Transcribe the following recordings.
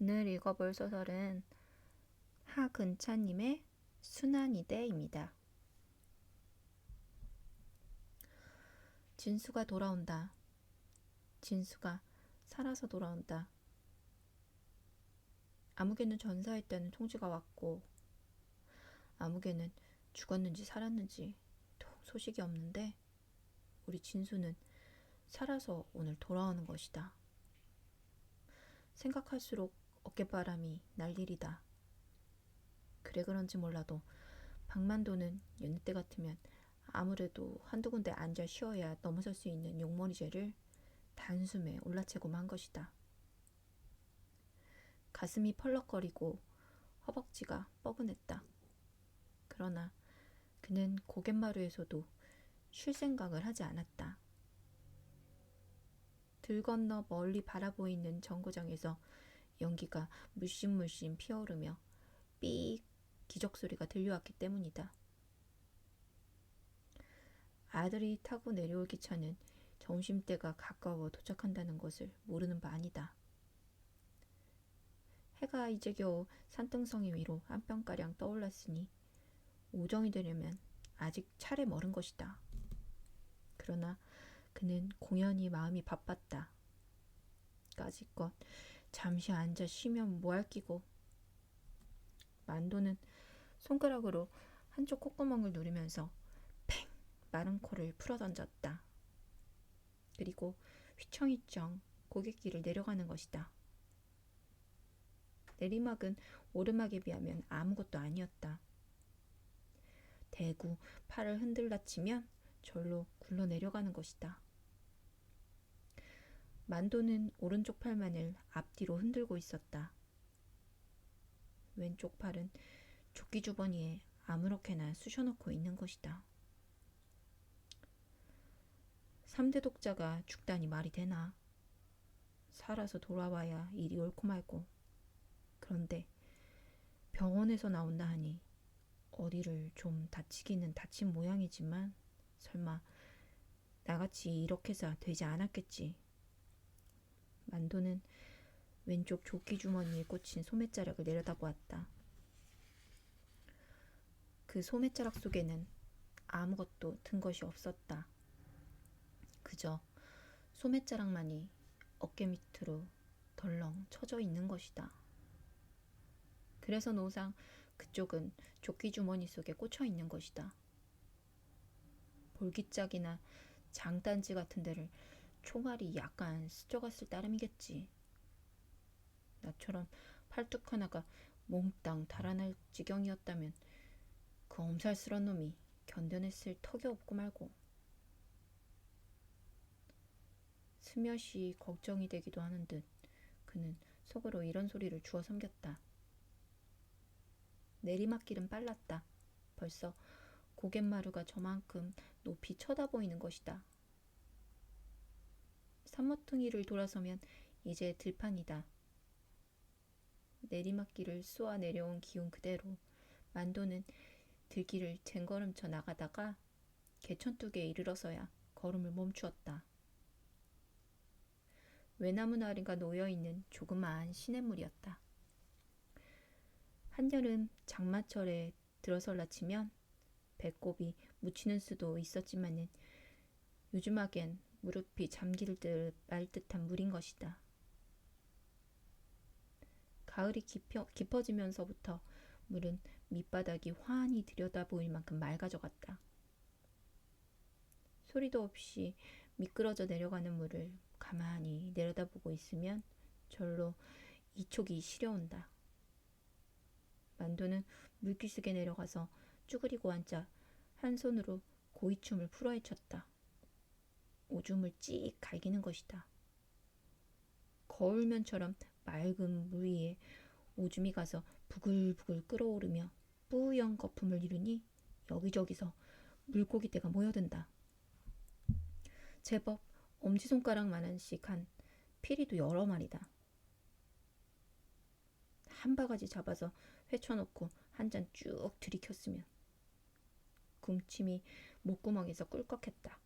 오늘 읽어볼 소설은 하근차님의 순환이대입니다. 진수가 돌아온다. 진수가 살아서 돌아온다. 아무개는 전사했다는 통지가 왔고 아무개는 죽었는지 살았는지 소식이 없는데 우리 진수는 살아서 오늘 돌아오는 것이다. 생각할수록 어깨바람이 날 일이다. 그래 그런지 몰라도 박만도는 여느 때 같으면 아무래도 한두 군데 앉아 쉬어야 넘어설 수 있는 용머리죄를 단숨에 올라채고만 한 것이다. 가슴이 펄럭거리고 허벅지가 뻐근했다. 그러나 그는 고갯마루에서도 쉴 생각을 하지 않았다. 들 건너 멀리 바라보이는 정거장에서 연기가 물씬물씬 피어오르며 삐익 기적소리가 들려왔기 때문이다. 아들이 타고 내려올 기차는 점심때가 가까워 도착한다는 것을 모르는 바 아니다. 해가 이제 겨우 산등성이 위로 한 뼘가량 떠올랐으니 오정이 되려면 아직 차례 멀은 것이다. 그러나 그는 공연히 마음이 바빴다. 까짓것 잠시 앉아 쉬면 뭐 할 끼고. 만도는 손가락으로 한쪽 콧구멍을 누르면서 팽 마른 코를 풀어던졌다. 그리고 휘청휘청 고갯길을 내려가는 것이다. 내리막은 오르막에 비하면 아무것도 아니었다. 대구 팔을 흔들라치면 절로 굴러 내려가는 것이다. 만도는 오른쪽 팔만을 앞뒤로 흔들고 있었다. 왼쪽 팔은 조끼 주머니에 아무렇게나 쑤셔놓고 있는 것이다. 3대 독자가 죽다니 말이 되나. 살아서 돌아와야 일이 옳고 말고. 그런데 병원에서 나온다 하니 어디를 좀 다치기는 다친 모양이지만 설마 나같이 이렇게서 되지 않았겠지. 만도는 왼쪽 조끼 주머니에 꽂힌 소매자락을 내려다보았다. 그 소매자락 속에는 아무것도 든 것이 없었다. 그저 소매자락만이 어깨 밑으로 덜렁 쳐져 있는 것이다. 그래서 노상 그쪽은 조끼 주머니 속에 꽂혀 있는 것이다. 볼기짝이나 장단지 같은 데를 총알이 약간 스쳐갔을 따름이겠지. 나처럼 팔뚝 하나가 몽땅 달아날 지경이었다면 그 엄살스런 놈이 견뎌냈을 턱이 없고 말고. 스며시 걱정이 되기도 하는 듯 그는 속으로 이런 소리를 주워 섬겼다. 내리막길은 빨랐다. 벌써 고갯마루가 저만큼 높이 쳐다보이는 것이다. 산모퉁이를 돌아서면 이제 들판이다. 내리막길을 쏘아 내려온 기운 그대로 만도는 들길을 쟁걸음쳐 나가다가 개천뚝에 이르러서야 걸음을 멈추었다. 외나무 나리가 놓여있는 조그마한 시냇물이었다. 한여름 장마철에 들어설라 치면 배꼽이 묻히는 수도 있었지만은 요즘하겐 무릎이 잠길 듯 말 듯한 물인 것이다. 가을이 깊어지면서부터 물은 밑바닥이 환히 들여다보일 만큼 맑아져갔다. 소리도 없이 미끄러져 내려가는 물을 가만히 내려다보고 있으면 절로 이촉이 시려온다. 만도는 물기슭에 내려가서 쭈그리고 앉아 한 손으로 고이춤을 풀어헤쳤다. 오줌을 찍 갈기는 것이다. 거울면처럼 맑은 물 위에 오줌이 가서 부글부글 끓어오르며 뿌연 거품을 이루니 여기저기서 물고기떼가 모여든다. 제법 엄지손가락만한씩 한 피리도 여러 마리다. 한 바가지 잡아서 회쳐놓고 한 잔 쭉 들이켰으면 군침이 목구멍에서 꿀꺽했다.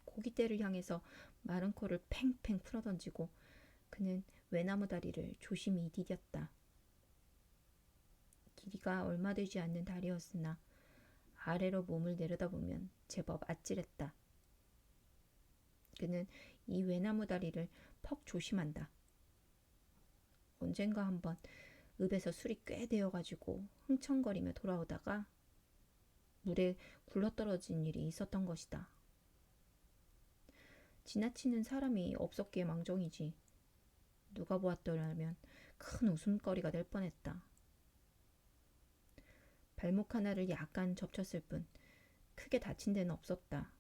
고깃대를 향해서 마른 코를 팽팽 풀어던지고 그는 외나무 다리를 조심히 디뎠다. 길이가 얼마 되지 않는 다리였으나 아래로 몸을 내려다보면 제법 아찔했다. 그는 이 외나무 다리를 퍽 조심한다. 언젠가 한번 읍에서 술이 꽤 되어가지고 흥청거리며 돌아오다가 물에 굴러떨어진 일이 있었던 것이다. 지나치는 사람이 없었기에 망정이지 누가 보았더라면 큰 웃음거리가 될 뻔했다. 발목 하나를 약간 접쳤을 뿐 크게 다친 데는 없었다.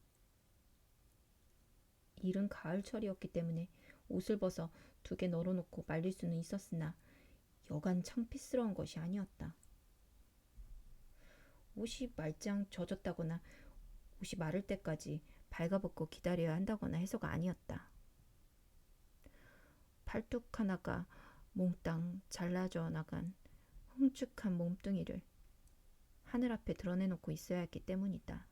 이른 가을철이었기 때문에 옷을 벗어 2개 널어놓고 말릴 수는 있었으나 여간 창피스러운 것이 아니었다. 옷이 말짱 젖었다거나 옷이 마를 때까지 발가벗고 기다려야 한다거나 해서가 아니었다. 팔뚝 하나가 몽땅 잘라져 나간 흉측한 몸뚱이를 하늘 앞에 드러내놓고 있어야 했기 때문이다.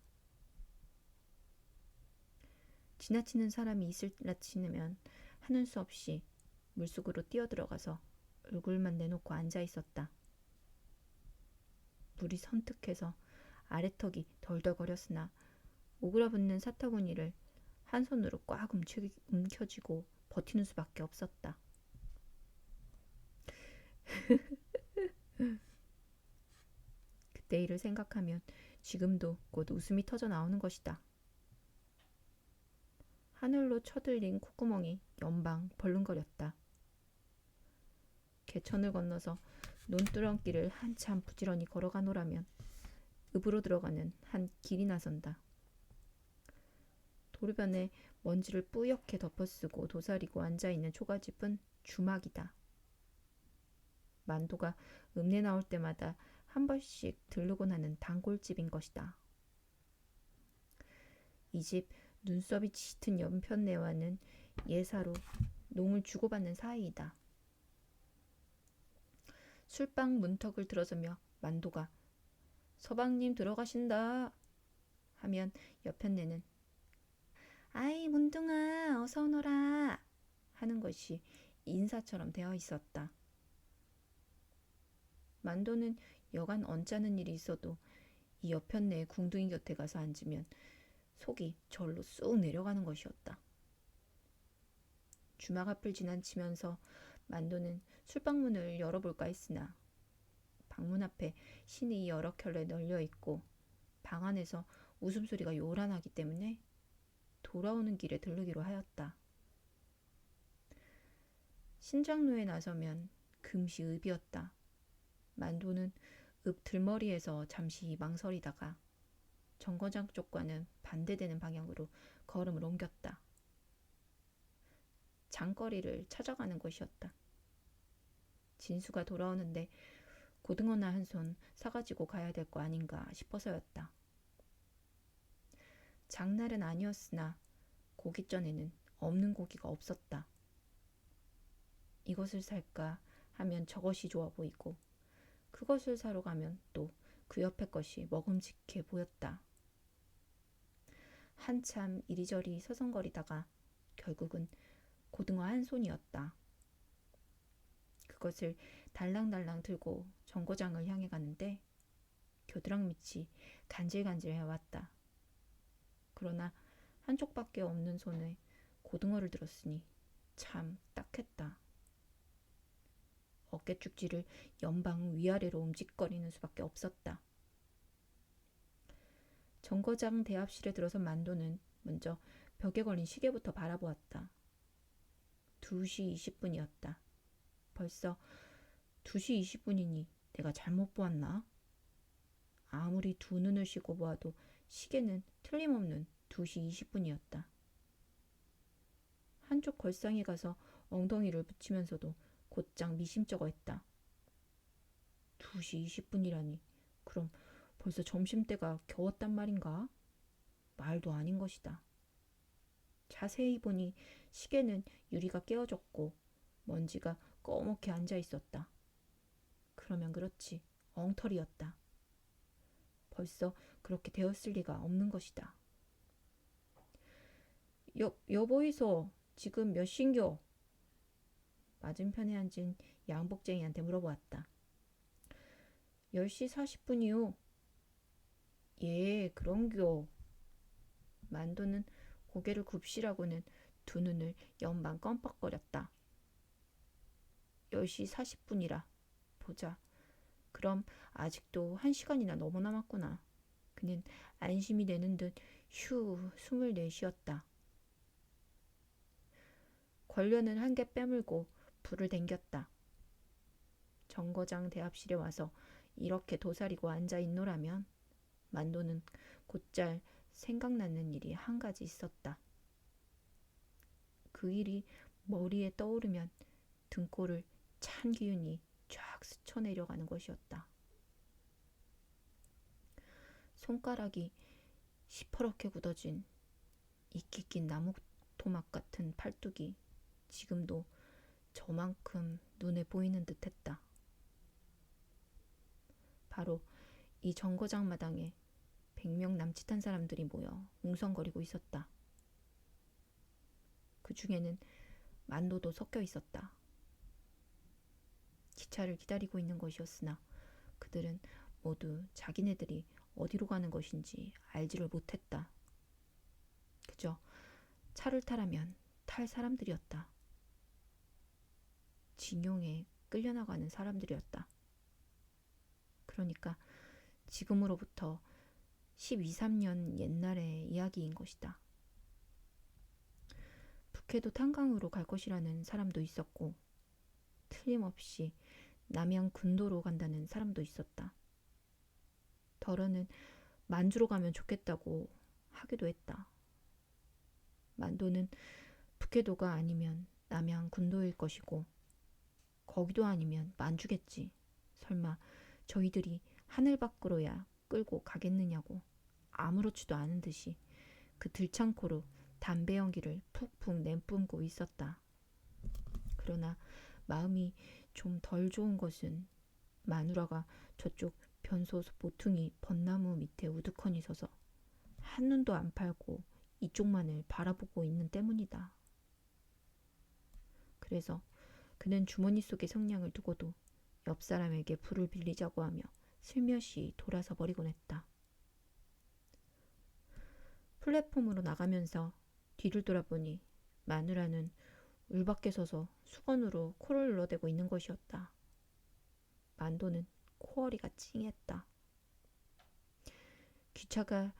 지나치는 사람이 있을라 치면 하는 수 없이 물속으로 뛰어들어가서 얼굴만 내놓고 앉아 있었다. 물이 선뜩해서 아래턱이 덜덜거렸으나 오그라붙는 사타구니를 한 손으로 꽉 움켜쥐고 버티는 수밖에 없었다. 그때 일을 생각하면 지금도 곧 웃음이 터져 나오는 것이다. 하늘로 쳐들린 콧구멍이 연방 벌렁거렸다. 개천을 건너서 논두렁길을 한참 부지런히 걸어가노라면 읍으로 들어가는 한 길이 나선다. 도로변에 먼지를 뿌옇게 덮어쓰고 도사리고 앉아있는 초가집은 주막이다. 만도가 읍내 나올 때마다 한 번씩 들르곤 하는 단골집인 것이다. 이 집 눈썹이 짙은 연편네와는 예사로 농을 주고받는 사이이다. 술방 문턱을 들어서며 만도가 서방님 들어가신다 하면 옆편네는 아이 문둥아 어서 오너라 하는 것이 인사처럼 되어 있었다. 만도는 여간 언짢은 일이 있어도 이 옆편네의 궁둥이 곁에 가서 앉으면 속이 절로 쑥 내려가는 것이었다. 주막 앞을 지나치면서 만도는 술방문을 열어볼까 했으나 방문 앞에 신이 여러 켤레 널려있고 방 안에서 웃음소리가 요란하기 때문에 돌아오는 길에 들르기로 하였다. 신장로에 나서면 금시 읍이었다. 만도는 읍 들머리에서 잠시 망설이다가 정거장 쪽과는 반대되는 방향으로 걸음을 옮겼다. 장거리를 찾아가는 것이었다. 진수가 돌아오는데 고등어나 한 손 사가지고 가야 될 거 아닌가 싶어서였다. 장날은 아니었으나 고깃전에는 없는 고기가 없었다. 이것을 살까 하면 저것이 좋아 보이고 그것을 사러 가면 또 그 옆에 것이 먹음직해 보였다. 한참 이리저리 서성거리다가 결국은 고등어 한 손이었다. 그것을 달랑달랑 들고 정거장을 향해 가는데 겨드랑 밑이 간질간질 해왔다. 그러나 한쪽밖에 없는 손에 고등어를 들었으니 참 딱했다. 어깨축지를 연방 위아래로 움직거리는 수밖에 없었다. 정거장 대합실에 들어선 만도는 먼저 벽에 걸린 시계부터 바라보았다. 2시 20분이었다. 벌써 2시 20분이니 내가 잘못 보았나? 아무리 두 눈을 씻고 보아도 시계는 틀림없는 2시 20분이었다. 한쪽 걸상에 가서 엉덩이를 붙이면서도 곧장 미심쩍어 했다. 2시 20분이라니 그럼 벌써 점심때가 겨웠단 말인가? 말도 아닌 것이다. 자세히 보니 시계는 유리가 깨어졌고 먼지가 꺼멓게 앉아 있었다. 그러면 그렇지 엉터리였다. 벌써 그렇게 되었을 리가 없는 것이다. 여보이소 지금 몇 신교? 맞은편에 앉은 양복쟁이한테 물어보았다. 10시 40분이요. 예, 그런겨. 만도는 고개를 굽시라고는 두 눈을 연방 껌뻑거렸다. 10시 40분이라. 보자. 그럼 아직도 1시간이나 너무 남았구나. 그는 안심이 되는 듯 휴 숨을 내쉬었다. 권련은 한 개 빼물고 불을 댕겼다. 정거장 대합실에 와서 이렇게 도사리고 앉아있노라면 만도는 곧잘 생각나는 일이 한 가지 있었다. 그 일이 머리에 떠오르면 등골을 찬 기운이 쫙 스쳐내려가는 것이었다. 손가락이 시퍼렇게 굳어진 이끼 낀 나무 토막 같은 팔뚝이 지금도 저만큼 눈에 보이는 듯했다. 바로 이 정거장 마당에 100명 남짓한 사람들이 모여 웅성거리고 있었다. 그 중에는 만도도 섞여 있었다. 기차를 기다리고 있는 것이었으나 그들은 모두 자기네들이 어디로 가는 것인지 알지를 못했다. 그저 차를 타라면 탈 사람들이었다. 징용에 끌려나가는 사람들이었다. 그러니까 지금으로부터 12, 13년 옛날의 이야기인 것이다. 북해도 탄강으로 갈 것이라는 사람도 있었고 틀림없이 남양 군도로 간다는 사람도 있었다. 더러는 만주로 가면 좋겠다고 하기도 했다. 만도는 북해도가 아니면 남양 군도일 것이고 거기도 아니면 만주겠지. 설마 저희들이 하늘 밖으로야 끌고 가겠느냐고 아무렇지도 않은 듯이 그 들창코로 담배 연기를 푹푹 내뿜고 있었다. 그러나 마음이 좀 덜 좋은 것은 마누라가 저쪽 변소 모퉁이 벚나무 밑에 우두커니 서서 한눈도 안 팔고 이쪽만을 바라보고 있는 때문이다. 그래서 그는 주머니 속에 성냥을 두고도 옆 사람에게 불을 빌리자고 하며 슬며시 돌아서 버리곤 했다. 플랫폼으로 나가면서 뒤를 돌아보니 마누라는 울밖에 서서 수건으로 코를 눌러대고 있는 것이었다. 만도는 코어리가 찡했다. 기차가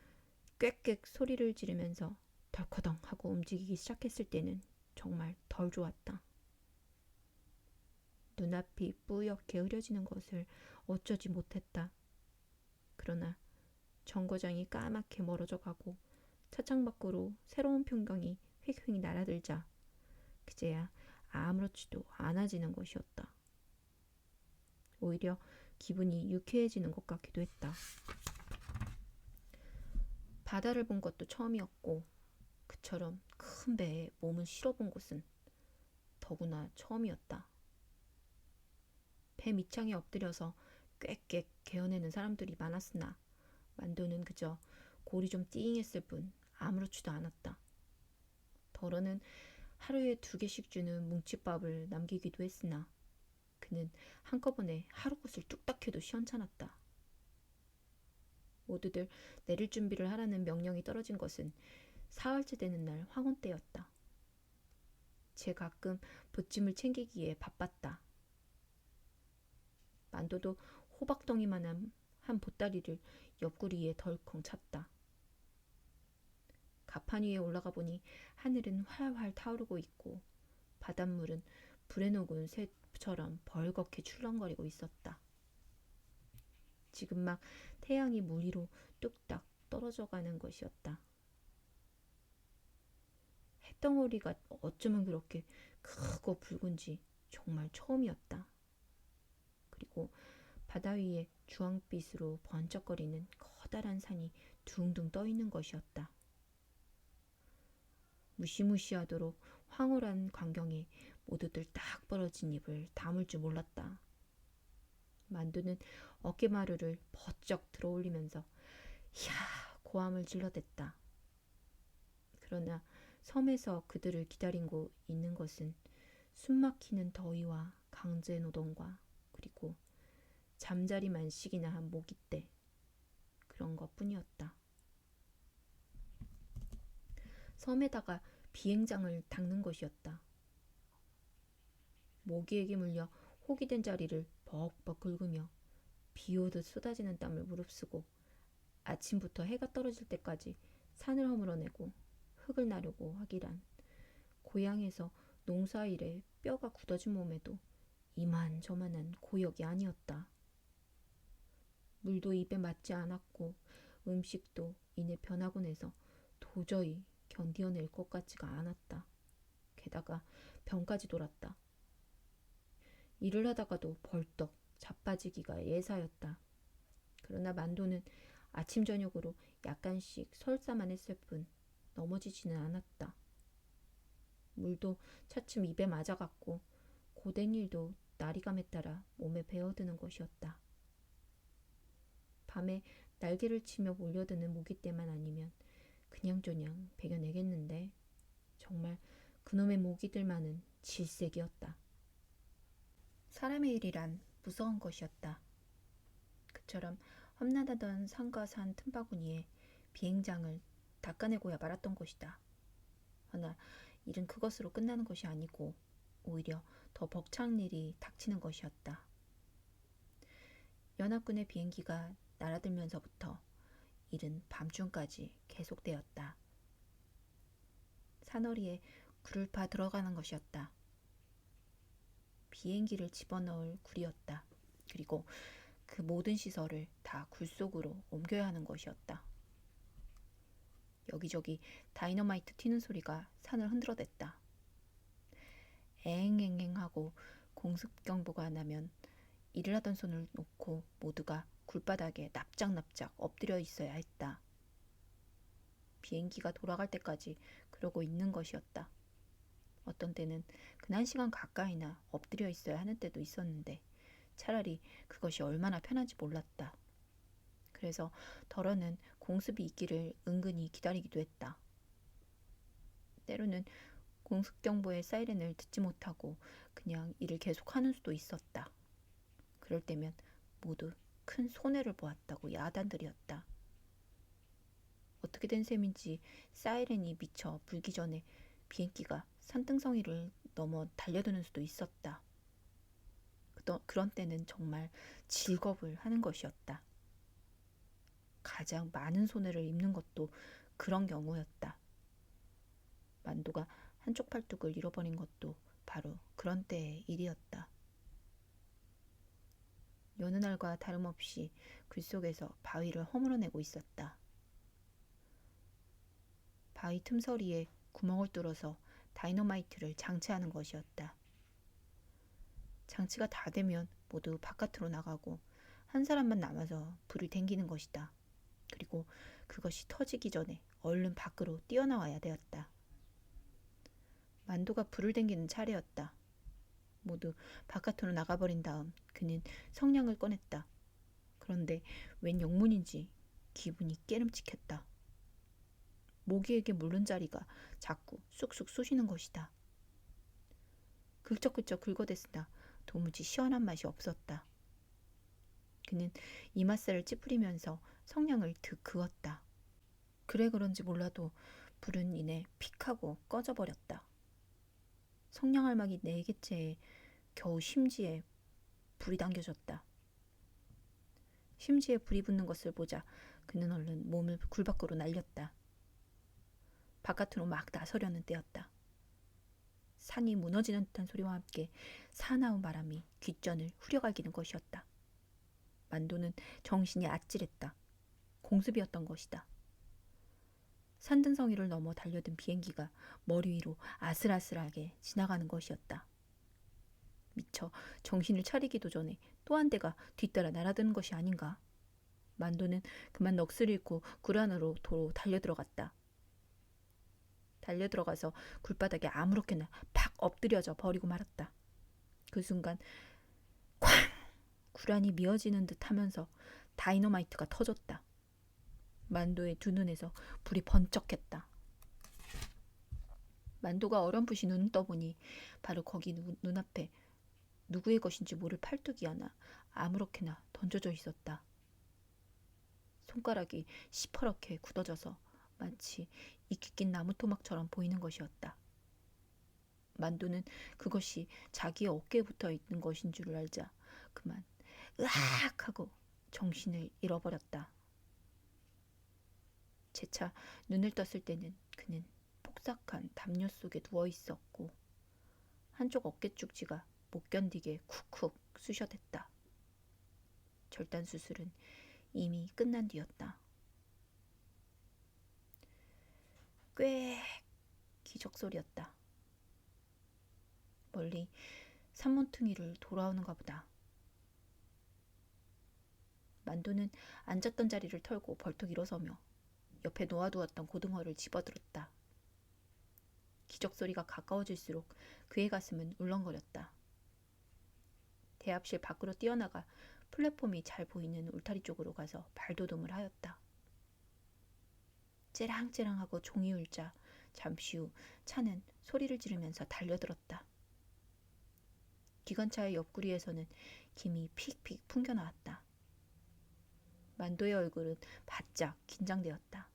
꽥꽥 소리를 지르면서 덜커덩 하고 움직이기 시작했을 때는 정말 덜 좋았다. 눈앞이 뿌옇게 흐려지는 것을 어쩌지 못했다. 그러나 정거장이 까맣게 멀어져 가고 차창 밖으로 새로운 풍경이 휙휙 날아들자 그제야 아무렇지도 않아지는 것이었다. 오히려 기분이 유쾌해지는 것 같기도 했다. 바다를 본 것도 처음이었고 그처럼 큰 배에 몸을 실어본 곳은 더구나 처음이었다. 배 밑창에 엎드려서 꽥꽥 개어내는 사람들이 많았으나 만도는 그저 골이 좀 띵했을 뿐 아무렇지도 않았다. 더러는 하루에 2개씩 주는 뭉칫밥을 남기기도 했으나 그는 한꺼번에 하루것을 뚝딱 해도 시원찮았다. 모두들 내릴 준비를 하라는 명령이 떨어진 것은 사흘째 되는 날 황혼 때였다. 제 가끔 보찜을 챙기기에 바빴다. 만도도 호박덩이만한 한 보따리를 옆구리에 덜컹 찼다. 가판 위에 올라가 보니 하늘은 활활 타오르고 있고 바닷물은 불에 녹은 쇠처럼 벌겋게 출렁거리고 있었다. 지금 막 태양이 물 위로 뚝딱 떨어져 가는 것이었다. 해덩어리가 어쩌면 그렇게 크고 붉은지 정말 처음이었다. 그리고 바다 위에 주황빛으로 번쩍거리는 커다란 산이 둥둥 떠 있는 것이었다. 무시무시하도록 황홀한 광경에 모두들 딱 벌어진 입을 다물 줄 몰랐다. 만두는 어깨마루를 버쩍 들어올리면서 야 고함을 질러댔다. 그러나 섬에서 그들을 기다리고 있는 것은 숨막히는 더위와 강제노동과 그리고 잠자리만 시기나 한 모기떼, 그런 것뿐이었다. 섬에다가 비행장을 닦는 것이었다. 모기에게 물려 혹이 된 자리를 벅벅 긁으며 비오듯 쏟아지는 땀을 무릅쓰고 아침부터 해가 떨어질 때까지 산을 허물어내고 흙을 나르고 하기란 고향에서 농사일에 뼈가 굳어진 몸에도 이만저만한 고역이 아니었다. 물도 입에 맞지 않았고 음식도 이내 변하곤 해서 도저히 견디어낼 것 같지가 않았다. 게다가 병까지 돌았다. 일을 하다가도 벌떡 자빠지기가 예사였다. 그러나 만도는 아침 저녁으로 약간씩 설사만 했을 뿐 넘어지지는 않았다. 물도 차츰 입에 맞아갔고 고된 일도 날이감에 따라 몸에 배어드는 것이었다. 밤에 날개를 치며 몰려드는 모기떼만 아니면 그냥저냥 배겨내겠는데 정말 그놈의 모기들만은 질색이었다. 사람의 일이란 무서운 것이었다. 그처럼 험난하던 산과 산 틈바구니에 비행장을 닦아내고야 말았던 것이다. 허나 일은 그것으로 끝나는 것이 아니고 오히려 더 벅찬 일이 닥치는 것이었다. 연합군의 비행기가 날아들면서부터 일은 밤중까지 계속되었다. 산허리에 굴을 파 들어가는 것이었다. 비행기를 집어넣을 굴이었다. 그리고 그 모든 시설을 다 굴 속으로 옮겨야 하는 것이었다. 여기저기 다이너마이트 튀는 소리가 산을 흔들어댔다. 앵앵앵 하고 공습경보가 나면 일을 하던 손을 놓고 모두가 굴바닥에 납작납작 엎드려 있어야 했다. 비행기가 돌아갈 때까지 그러고 있는 것이었다. 어떤 때는 그 1시간 가까이나 엎드려 있어야 하는 때도 있었는데 차라리 그것이 얼마나 편한지 몰랐다. 그래서 덜어는 공습이 있기를 은근히 기다리기도 했다. 때로는 공습경보의 사이렌을 듣지 못하고 그냥 일을 계속하는 수도 있었다. 그럴 때면 모두 큰 손해를 보았다고 야단들이었다. 어떻게 된 셈인지 사이렌이 미쳐 불기 전에 비행기가 산등성이를 넘어 달려드는 수도 있었다. 그런 때는 정말 질겁을 하는 것이었다. 가장 많은 손해를 입는 것도 그런 경우였다. 만도가 한쪽 팔뚝을 잃어버린 것도 바로 그런 때의 일이었다. 여느 날과 다름없이 글 속에서 바위를 허물어내고 있었다. 바위 틈서리에 구멍을 뚫어서 다이너마이트를 장치하는 것이었다. 장치가 다 되면 모두 바깥으로 나가고 한 사람만 남아서 불을 댕기는 것이다. 그리고 그것이 터지기 전에 얼른 밖으로 뛰어나와야 되었다. 만도가 불을 댕기는 차례였다. 모두 바깥으로 나가버린 다음 그는 성냥을 꺼냈다. 그런데 웬 영문인지 기분이 깨름칙했다. 모기에게 물른 자리가 자꾸 쑥쑥 쑤시는 것이다. 긁적긁적 긁어댔으나 도무지 시원한 맛이 없었다. 그는 이맛살을 찌푸리면서 성냥을 득 그었다. 그래 그런지 몰라도 불은 이내 픽하고 꺼져버렸다. 성냥알막이 4개째에 겨우 심지에 불이 당겨졌다. 심지에 불이 붙는 것을 보자 그는 얼른 몸을 굴 밖으로 날렸다. 바깥으로 막 나서려는 때였다. 산이 무너지는 듯한 소리와 함께 사나운 바람이 귓전을 후려갈기는 것이었다. 만도는 정신이 아찔했다. 공습이었던 것이다. 산등성이를 넘어 달려든 비행기가 머리 위로 아슬아슬하게 지나가는 것이었다. 미처 정신을 차리기도 전에 또 한 대가 뒤따라 날아드는 것이 아닌가. 만도는 그만 넋을 잃고 굴 안으로 도로 달려들어갔다. 달려들어가서 굴바닥에 아무렇게나 팍 엎드려져 버리고 말았다. 그 순간 쾅! 굴안이 미어지는 듯 하면서 다이너마이트가 터졌다. 만도의 두 눈에서 불이 번쩍했다. 만도가 어렴풋이 눈을 떠보니 바로 거기 눈앞에 누구의 것인지 모를 팔뚝이 하나 아무렇게나 던져져 있었다. 손가락이 시퍼렇게 굳어져서 마치 이끼 낀 나무 토막처럼 보이는 것이었다. 만도는 그것이 자기의 어깨에 붙어 있는 것인 줄 알자 그만 으악 하고 정신을 잃어버렸다. 재차 눈을 떴을 때는 그는 폭삭한 담요 속에 누워 있었고 한쪽 어깨 쪽지가 못 견디게 쿡쿡 쑤셔댔다. 절단 수술은 이미 끝난 뒤였다. 꽤 기적 소리였다. 멀리 산모퉁이를 돌아오는가 보다. 만도는 앉았던 자리를 털고 벌떡 일어서며 옆에 놓아두었던 고등어를 집어들었다. 기적 소리가 가까워질수록 그의 가슴은 울렁거렸다. 대합실 밖으로 뛰어나가 플랫폼이 잘 보이는 울타리 쪽으로 가서 발돋움을 하였다. 째랑째랑하고 종이 울자 잠시 후 차는 소리를 지르면서 달려들었다. 기관차의 옆구리에서는 김이 픽픽 풍겨나왔다. 만도의 얼굴은 바짝 긴장되었다.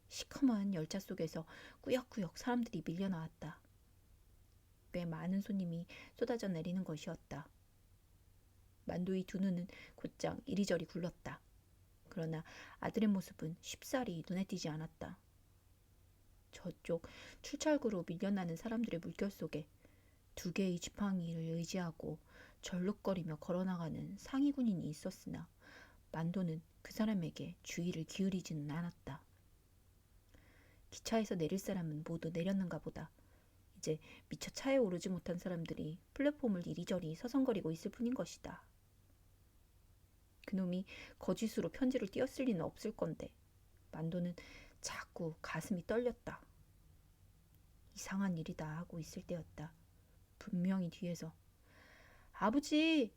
시커먼 열차 속에서 꾸역꾸역 사람들이 밀려나왔다. 꽤 많은 손님이 쏟아져 내리는 것이었다. 만도의 두 눈은 곧장 이리저리 굴렀다. 그러나 아들의 모습은 쉽사리 눈에 띄지 않았다. 저쪽 출찰구로 밀려나는 사람들의 물결 속에 두 개의 지팡이를 의지하고 절룩거리며 걸어나가는 상위 군인이 있었으나 만도는 그 사람에게 주의를 기울이지는 않았다. 기차에서 내릴 사람은 모두 내렸는가 보다. 이제 미처 차에 오르지 못한 사람들이 플랫폼을 이리저리 서성거리고 있을 뿐인 것이다. 그놈이 거짓으로 편지를 띄었을 리는 없을 건데 만도는 자꾸 가슴이 떨렸다. 이상한 일이다 하고 있을 때였다. 분명히 뒤에서 아버지!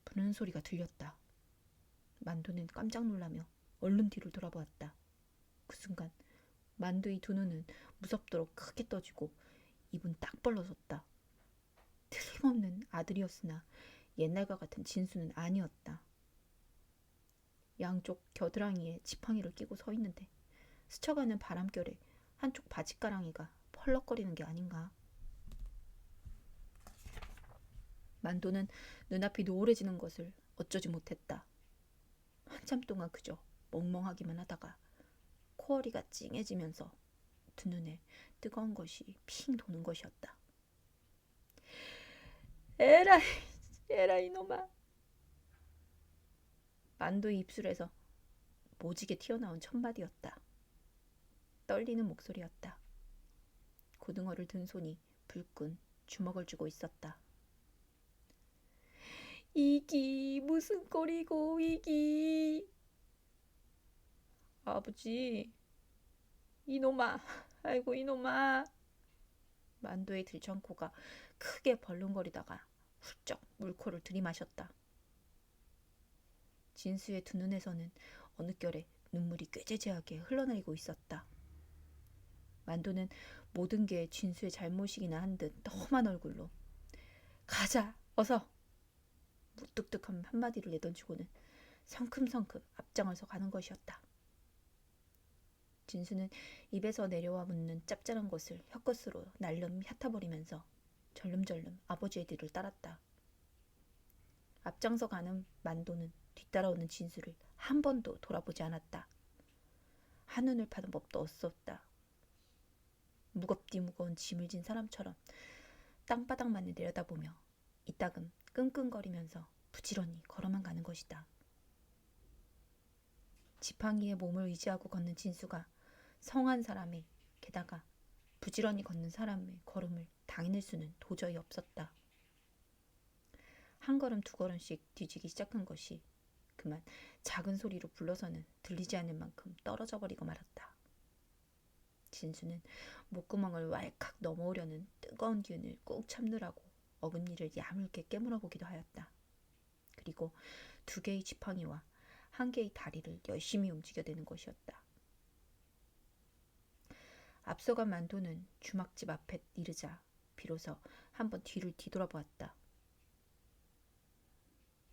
부르는 소리가 들렸다. 만도는 깜짝 놀라며 얼른 뒤를 돌아보았다. 그 순간 만도의 두 눈은 무섭도록 크게 떠지고 입은 딱 벌러졌다. 틀림없는 아들이었으나 옛날과 같은 진수는 아니었다. 양쪽 겨드랑이에 지팡이를 끼고 서 있는데 스쳐가는 바람결에 한쪽 바지가랑이가 펄럭거리는 게 아닌가. 만도는 눈앞이 노을해지는 것을 어쩌지 못했다. 한참 동안 그저 멍멍하기만 하다가 코어리가 찡해지면서 두 눈에 뜨거운 것이 핑 도는 것이었다. 에라이 이놈아. 만도의 입술에서 모지게 튀어나온 첫마디였다. 떨리는 목소리였다. 고등어를 든 손이 불끈 주먹을 쥐고 있었다. 이기 무슨 꼴이고 이기. 아버지 이놈아 아이고 이놈아. 만도의 들창코가 크게 벌렁거리다가 훌쩍 물코를 들이마셨다. 진수의 두 눈에서는 어느 결에 눈물이 꾀재재하게 흘러내리고 있었다. 만도는 모든 게 진수의 잘못이기나 한 듯 험한 얼굴로 가자 어서 무뚝뚝한 한마디를 내던지고는 성큼성큼 앞장을 서 가는 것이었다. 진수는 입에서 내려와 묻는 짭짤한 것을 혀끝으로 날름 얕아버리면서 절름절름 아버지의 뒤를 따랐다. 앞장서 가는 만도는 뒤따라오는 진수를 한 번도 돌아보지 않았다. 한눈을 파는 법도 없었다. 무겁디 무거운 짐을 진 사람처럼 땅바닥만을 내려다보며 이따금 끙끙거리면서 부지런히 걸어만 가는 것이다. 지팡이에 몸을 의지하고 걷는 진수가 성한 사람의 게다가 부지런히 걷는 사람의 걸음을 당해낼 수는 도저히 없었다. 한 걸음 두 걸음씩 뒤지기 시작한 것이 그만 작은 소리로 불러서는 들리지 않을 만큼 떨어져 버리고 말았다. 진수는 목구멍을 왈칵 넘어오려는 뜨거운 기운을 꾹 참느라고 어금니를 야물게 깨물어 보기도 하였다. 그리고 두 개의 지팡이와 한 개의 다리를 열심히 움직여대는 것이었다. 앞서간 만도는 주막집 앞에 이르자 비로소 한번 뒤를 뒤돌아보았다.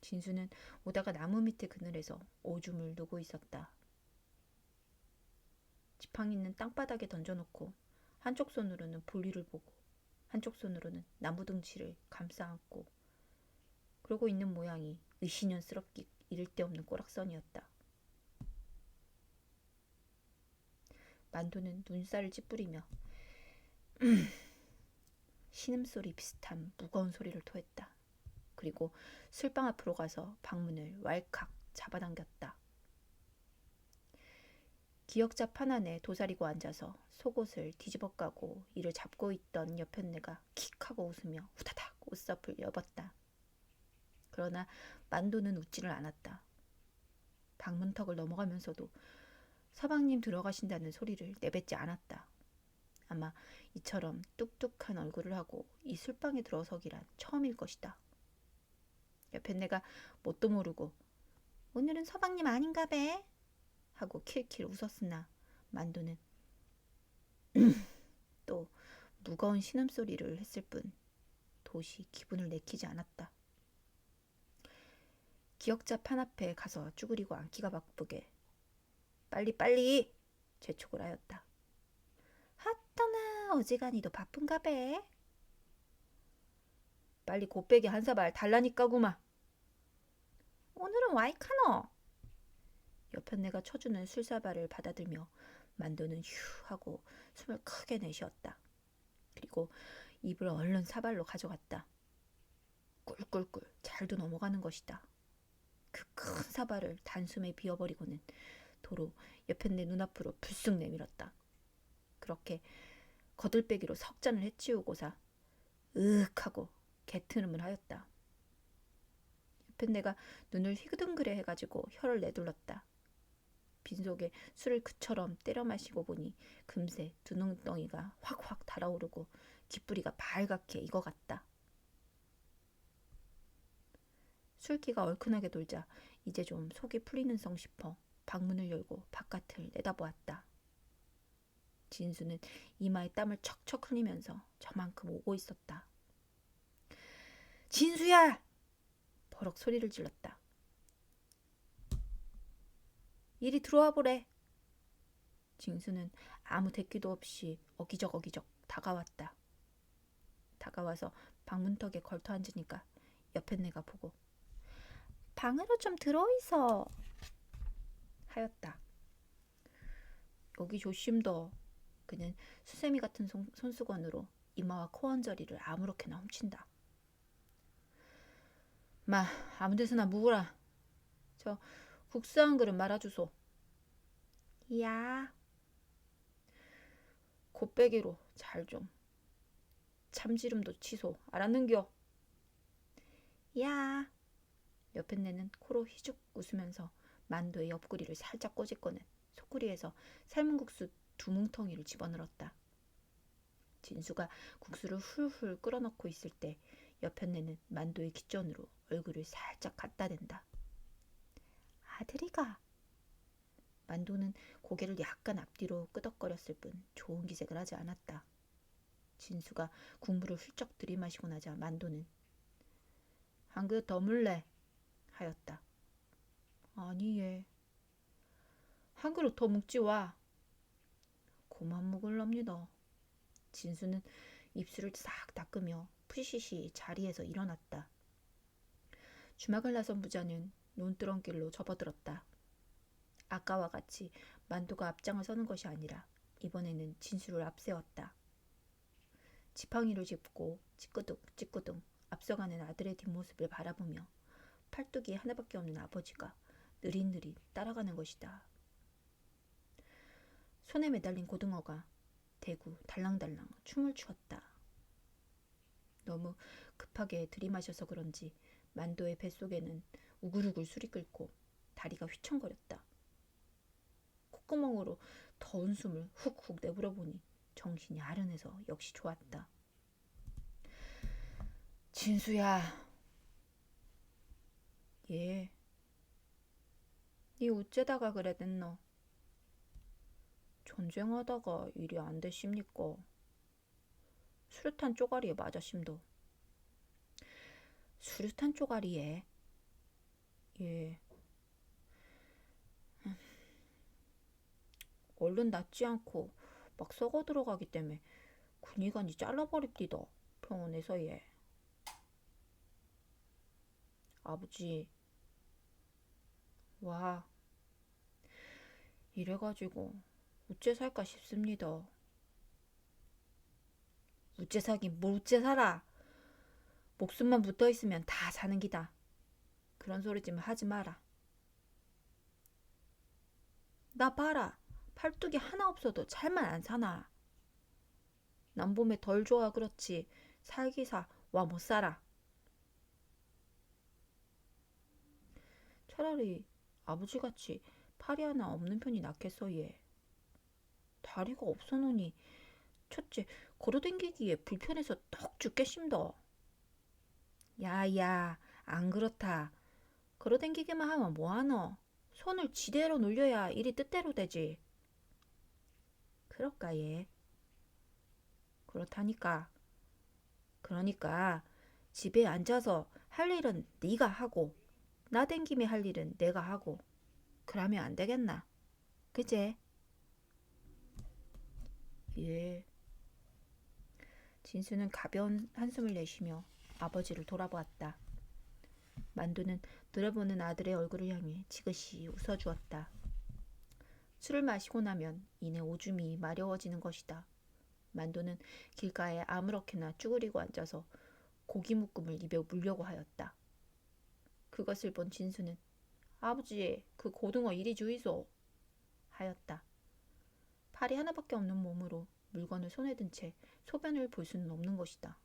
진수는 오다가 나무 밑에 그늘에서 오줌을 누고 있었다. 지팡이 있는 땅바닥에 던져놓고 한쪽 손으로는 볼일을 보고 한쪽 손으로는 나무 둥지를 감싸 안고 그러고 있는 모양이 의시년스럽기 이를 데 없는 꼬락선이었다. 만도는 눈살을 찌푸리며 신음소리 비슷한 무거운 소리를 토했다. 그리고 술방 앞으로 가서 방문을 왈칵 잡아당겼다. 기역자 판 안에 도사리고 앉아서 속옷을 뒤집어 까고 이를 잡고 있던 여편네가 킥하고 웃으며 후다닥 옷사풀 여봤다. 그러나 만도는 웃지를 않았다. 방문턱을 넘어가면서도 서방님 들어가신다는 소리를 내뱉지 않았다. 아마 이처럼 뚝뚝한 얼굴을 하고 이 술방에 들어서기란 처음일 것이다. 여편네가 뭣도 모르고 오늘은 서방님 아닌가 배 하고 킬킬 웃었으나 만도는 또 무거운 신음소리를 했을 뿐 도시 기분을 내키지 않았다. 기역자 판 앞에 가서 쭈그리고 앉기가 바쁘게 빨리 재촉을 하였다. 핫떠나 어지간히도 바쁜가 배. 빨리 곱빼기 한 사발 달라니까구마. 오늘은 와이카노. 여편네가 쳐주는 술사발을 받아들며 만도는 휴 하고 숨을 크게 내쉬었다. 그리고 입을 얼른 사발로 가져갔다. 꿀꿀꿀 잘도 넘어가는 것이다. 그 큰 사발을 단숨에 비워버리고는 도로 여편네 눈앞으로 불쑥 내밀었다. 그렇게 거들빼기로 석 잔을 해치우고사 으윽 하고 개트름을 하였다. 여편네가 눈을 휘둥그레 해가지고 혀를 내둘렀다. 빈속에 술을 그처럼 때려 마시고 보니 금세 두 눈덩이가 확확 달아오르고 귓불이가 발갛게 익어갔다. 술기가 얼큰하게 돌자 이제 좀 속이 풀리는 성 싶어 방문을 열고 바깥을 내다보았다. 진수는 이마에 땀을 척척 흘리면서 저만큼 오고 있었다. 진수야! 버럭 소리를 질렀다. 이리 들어와 보래. 진수는 아무 대기도 없이 어기적 다가왔다. 다가와서 방문턱에 걸터 앉으니까 여편네가 보고 방으로 좀 들어있어 하였다. 여기 조심더. 그는 수세미 같은 손수건으로 이마와 코 언저리를 아무렇게나 훔친다. 마 아무데서나 묵으라. 저 국수 한 그릇 말아주소. 야. 곱빼기로 잘 좀. 참지름도 치소. 알았는겨? 야. 여편네는 코로 휘죽 웃으면서 만도의 옆구리를 살짝 꼬집고는 속구리에서 삶은 국수 두 뭉텅이를 집어넣었다. 진수가 국수를 훌훌 끓어넣고 있을 때 여편네는 만도의 귓전으로 얼굴을 살짝 갖다 댄다. 아들이가. 만도는 고개를 약간 앞뒤로 끄덕거렸을 뿐 좋은 기색을 하지 않았다. 진수가 국물을 훌쩍 들이마시고 나자 만도는 한 그릇 더 물래 하였다. 아니 예. 한 그릇 더 묵지 와. 고만 묵을랍니다. 진수는 입술을 싹 닦으며 푸시시 자리에서 일어났다. 주막을 나선 부자는 논두렁길로 접어들었다. 아까와 같이 만도가 앞장을 서는 것이 아니라 이번에는 진수를 앞세웠다. 지팡이를 짚고 찌끄둥 앞서가는 아들의 뒷모습을 바라보며 팔뚝이 하나밖에 없는 아버지가 느릿느릿 따라가는 것이다. 손에 매달린 고등어가 대구 달랑달랑 춤을 추었다. 너무 급하게 들이마셔서 그런지 만도의 뱃속에는 우글우글 술이 끓고 다리가 휘청거렸다. 콧구멍으로 더운 숨을 훅훅 내불어보니 정신이 아른해서 역시 좋았다. 진수야. 예. 니 어째다가 그래 됐노? 전쟁하다가 일이 안 되십니까? 수류탄 쪼가리에 맞아심도. 수류탄 쪼가리에? 예. 얼른 낫지 않고 막 썩어 들어가기 때문에 군의관이 잘라버립디다. 병원에서 예. 아버지, 와, 이래가지고 어째 살까 싶습니다. 어째 사긴 뭘 어째 살아. 목숨만 붙어있으면 다 사는 기다. 그런 소리 좀 하지 마라. 나 봐라. 팔뚝이 하나 없어도 잘만 안 사나. 남 봄에 덜 좋아 그렇지. 살기사 와 못 살아. 차라리 아버지같이 팔이 하나 없는 편이 낫겠어 얘. 다리가 없어 노니 첫째 걸어댕기기에 불편해서 떡 죽겠심더. 야야 안 그렇다. 걸어댕기기만 하면 뭐하노. 손을 지대로 놀려야 일이 뜻대로 되지. 그럴까 얘. 그렇다니까. 그러니까 집에 앉아서 할 일은 네가 하고 나 댕김에 할 일은 내가 하고 그러면 안 되겠나? 그제? 예. 진수는 가벼운 한숨을 내쉬며 아버지를 돌아보았다. 만두는 들어보는 아들의 얼굴을 향해 지그시 웃어주었다. 술을 마시고 나면 이내 오줌이 마려워지는 것이다. 만두는 길가에 아무렇게나 쭈그리고 앉아서 고기 묶음을 입에 물려고 하였다. 그것을 본 진수는 아버지 그 고등어 이리 주이소 하였다. 팔이 하나밖에 없는 몸으로 물건을 손에 든 채 소변을 볼 수는 없는 것이다.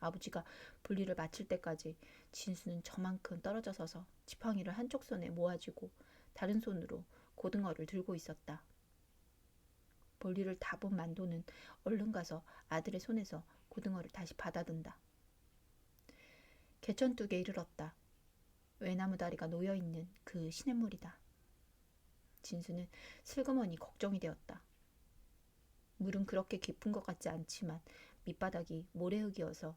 아버지가 분리를 마칠 때까지 진수는 저만큼 떨어져 서서 지팡이를 한쪽 손에 모아쥐고 다른 손으로 고등어를 들고 있었다. 볼일을 다 본 만도는 얼른 가서 아들의 손에서 고등어를 다시 받아든다. 개천둑에 이르렀다. 외나무 다리가 놓여있는 그 시냇물이다. 진수는 슬그머니 걱정이 되었다. 물은 그렇게 깊은 것 같지 않지만 밑바닥이 모래흙이어서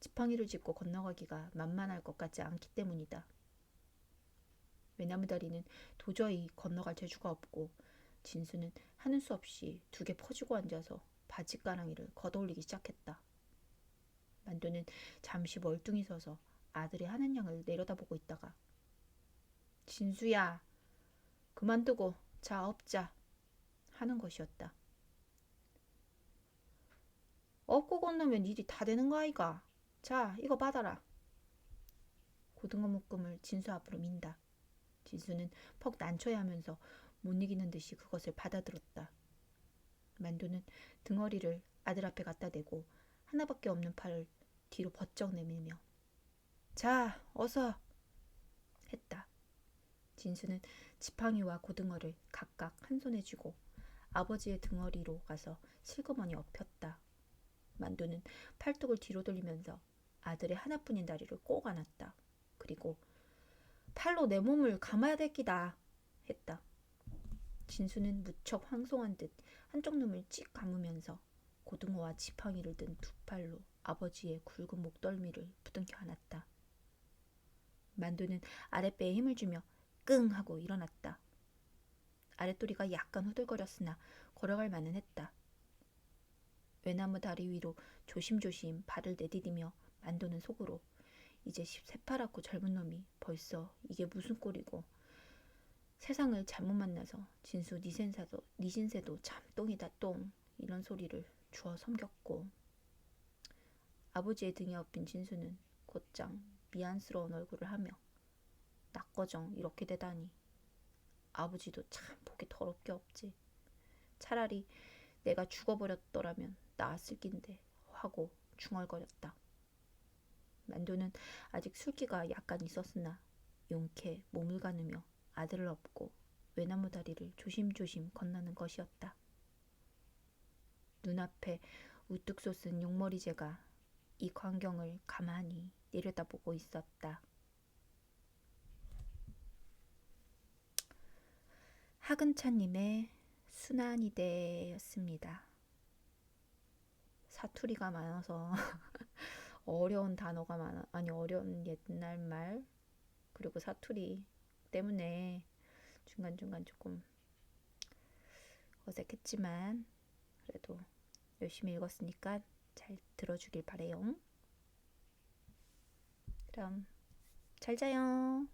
지팡이를 짚고 건너가기가 만만할 것 같지 않기 때문이다. 외나무 다리는 도저히 건너갈 재주가 없고 진수는 하는 수 없이 두개 퍼지고 앉아서 바짓가랑이를 걷어올리기 시작했다. 만두는 잠시 멀뚱히 서서 아들이 하는 양을 내려다보고 있다가 진수야 그만두고 자 엎자 하는 것이었다. 엎고 건너면 일이 다 되는 거 아이가. 자 이거 받아라. 고등어 묶음을 진수 앞으로 민다. 진수는 퍽 난처해 하면서 못 이기는 듯이 그것을 받아들었다. 만두는 등허리를 아들 앞에 갖다 대고 하나밖에 없는 팔을 뒤로 버쩍 내밀며 자 어서 했다. 진수는 지팡이와 고등어를 각각 한 손에 쥐고 아버지의 등허리로 가서 슬그머니 엎혔다. 만두는 팔뚝을 뒤로 돌리면서 아들의 하나뿐인 다리를 꼭 안았다. 그리고 팔로 내 몸을 감아야 될 기다 했다. 진수는 무척 황송한 듯 한쪽 눈을 찍 감으면서 고등어와 지팡이를 든 두 팔로 아버지의 굵은 목덜미를 부둥켜 안았다. 만두는 아랫배에 힘을 주며 끙 하고 일어났다. 아랫도리가 약간 후들거렸으나 걸어갈 만은 했다. 외나무 다리 위로 조심조심 발을 내디디며 만두는 속으로 이제 새파랗고 젊은 놈이 벌써 이게 무슨 꼴이고 세상을 잘못 만나서 진수 니 신세도 참 똥이다 똥 이런 소리를 주워 섬겼고 아버지의 등에 엎인 진수는 곧장 미안스러운 얼굴을 하며 낙거정 이렇게 되다니 아버지도 참 보기 더럽게 없지. 차라리 내가 죽어버렸더라면 나았을 낀데 하고 중얼거렸다. 만두는 아직 술기가 약간 있었으나 용케 몸을 가누며 아들을 업고 외나무 다리를 조심조심 건너는 것이었다. 눈앞에 우뚝 솟은 용머리재가 이 광경을 가만히 내려다보고 있었다. 하근찬님의 순환이대였습니다. 사투리가 많아서 어려운 단어가 많아, 아니 어려운 옛날 말 그리고 사투리 때문에 중간중간 조금 어색했지만 그래도 열심히 읽었으니까 잘 들어주길 바래요. 그럼 잘 자요.